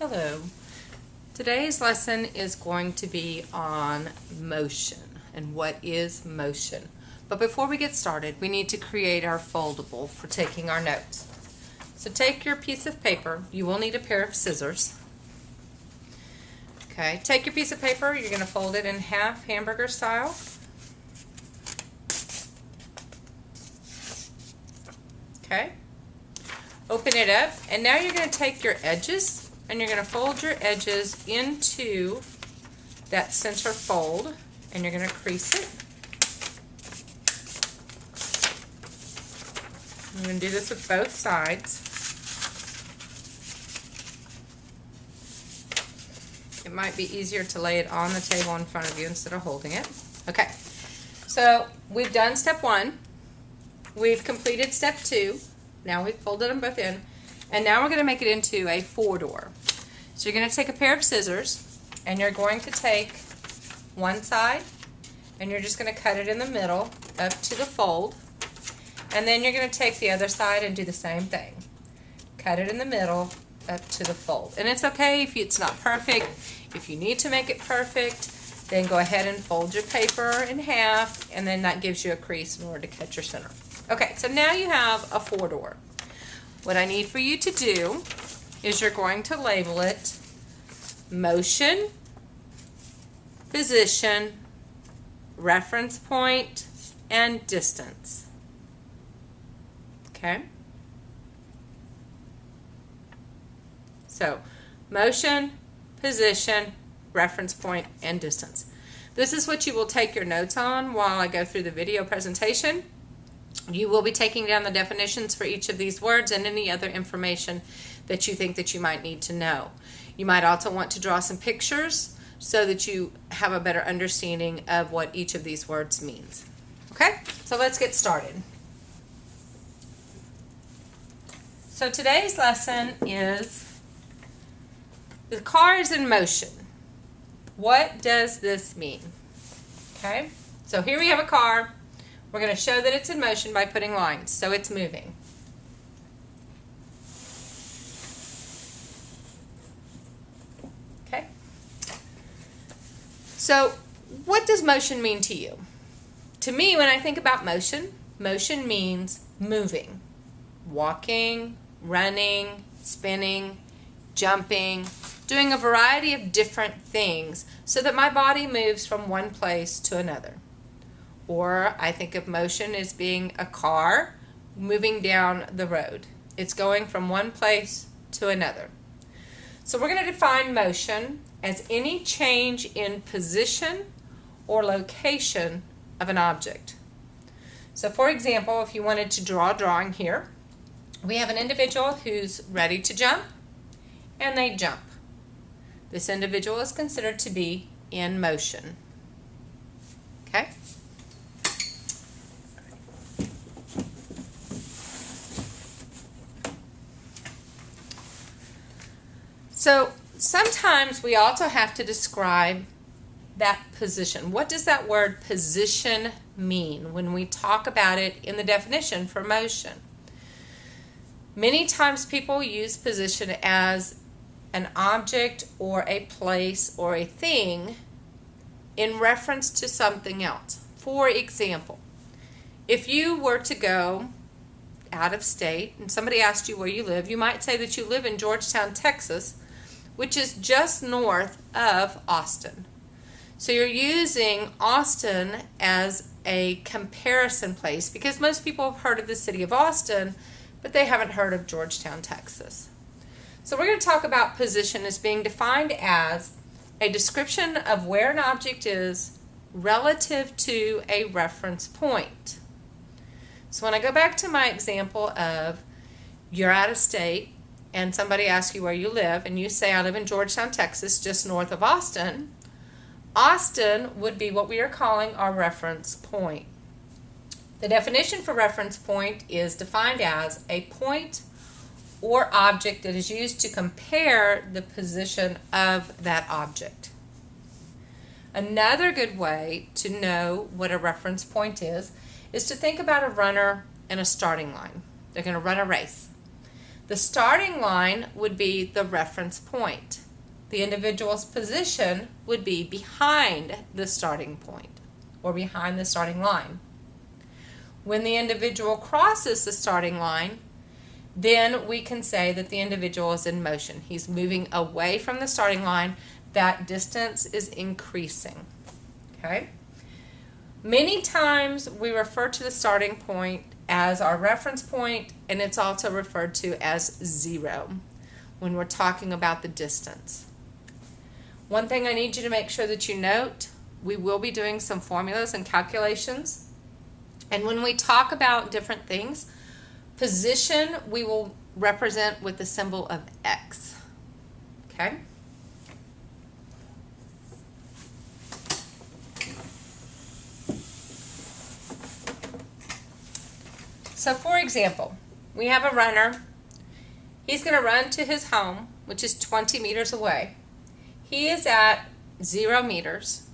Hello. Today's lesson is going to be on motion and what is motion. But before we get started, we need to create our foldable for taking our notes. So take your piece of paper. You will need a pair of scissors. Okay, take your piece of paper. You're going to fold it in half, hamburger style. Okay. Open it up, and now you're going to take your edges and you're going to fold your edges into that center fold, and you're going to crease it. I'm going to do this with both sides. It might be easier to lay it on the table in front of you instead of holding it. Okay, so we've done step one. We've completed step two. Now we've folded them both in. And now we're going to make it into a four-door. So you're going to take a pair of scissors, and you're going to take one side, and you're just going to cut it in the middle up to the fold. And then you're going to take the other side and do the same thing. Cut it in the middle up to the fold. And it's okay if it's not perfect. If you need to make it perfect, then go ahead and fold your paper in half, and then that gives you a crease in order to cut your center. Okay, so now you have a four-door. What I need for you to do is you're going to label it motion, position, reference point, and distance. Okay? So, motion, position, reference point, and distance. This is what you will take your notes on while I go through the video presentation. You will be taking down the definitions for each of these words and any other information that you think that you might need to know. You might also want to draw some pictures so that you have a better understanding of what each of these words means. Okay, so let's get started. So today's lesson is the car is in motion. What does this mean? Okay, so here we have a car. We're going to show that it's in motion by putting lines, so it's moving. Okay. So, what does motion mean to you? To me, when I think about motion, motion means moving, walking, running, spinning, jumping, doing a variety of different things so that my body moves from one place to another. Or I think of motion as being a car moving down the road. It's going from one place to another. So we're going to define motion as any change in position or location of an object. So for example, if you wanted to draw a drawing here, we have an individual who's ready to jump, and they jump. This individual is considered to be in motion. Okay? So sometimes we also have to describe that position. What does that word position mean when we talk about it in the definition for motion? Many times people use position as an object or a place or a thing in reference to something else. For example, if you were to go out of state and somebody asked you where you live, you might say that you live in Georgetown, Texas, which is just north of Austin. So you're using Austin as a comparison place because most people have heard of the city of Austin, but they haven't heard of Georgetown, Texas. So we're going to talk about position as being defined as a description of where an object is relative to a reference point. So when I go back to my example of you're out of state, and somebody asks you where you live, and you say, I live in Georgetown, Texas, just north of Austin, Austin would be what we are calling our reference point. The definition for reference point is defined as a point or object that is used to compare the position of that object. Another good way to know what a reference point is to think about a runner and a starting line. They're going to run a race. The starting line would be the reference point. The individual's position would be behind the starting point or behind the starting line. When the individual crosses the starting line, then we can say that the individual is in motion. He's moving away from the starting line. That distance is increasing. Okay? Many times we refer to the starting point as our reference point, and it's also referred to as 0 when we're talking about the distance. One thing I need you to make sure that you note, we will be doing some formulas and calculations. And when we talk about different things, position we will represent with the symbol of X. Okay? So for example, we have a runner. He's going to run to his home, which is 20 meters away. He is at 0 meters,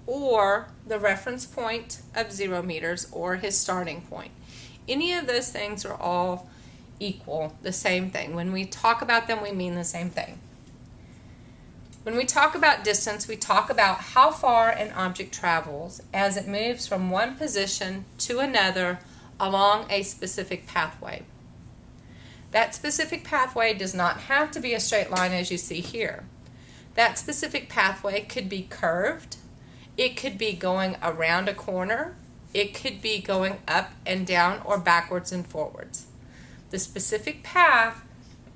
or the reference point of 0 meters, or his starting point. Any of those things are all equal, the same thing. When we talk about them, we mean the same thing. When we talk about distance, we talk about how far an object travels as it moves from one position to another along a specific pathway. That specific pathway does not have to be a straight line as you see here. That specific pathway could be curved, it could be going around a corner, it could be going up and down or backwards and forwards. The specific path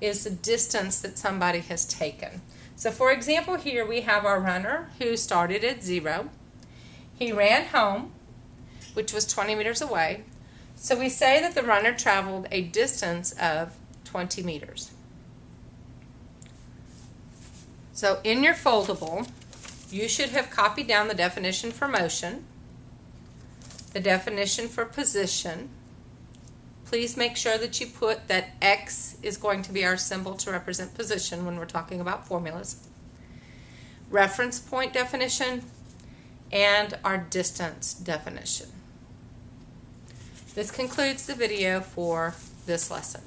is the distance that somebody has taken. So for example, here we have our runner who started at 0. He ran home, which was 20 meters away. So we say that the runner traveled a distance of 20 meters. So in your foldable, you should have copied down the definition for motion, the definition for position. Please make sure that you put that X is going to be our symbol to represent position when we're talking about formulas, reference point definition, and our distance definition. This concludes the video for this lesson.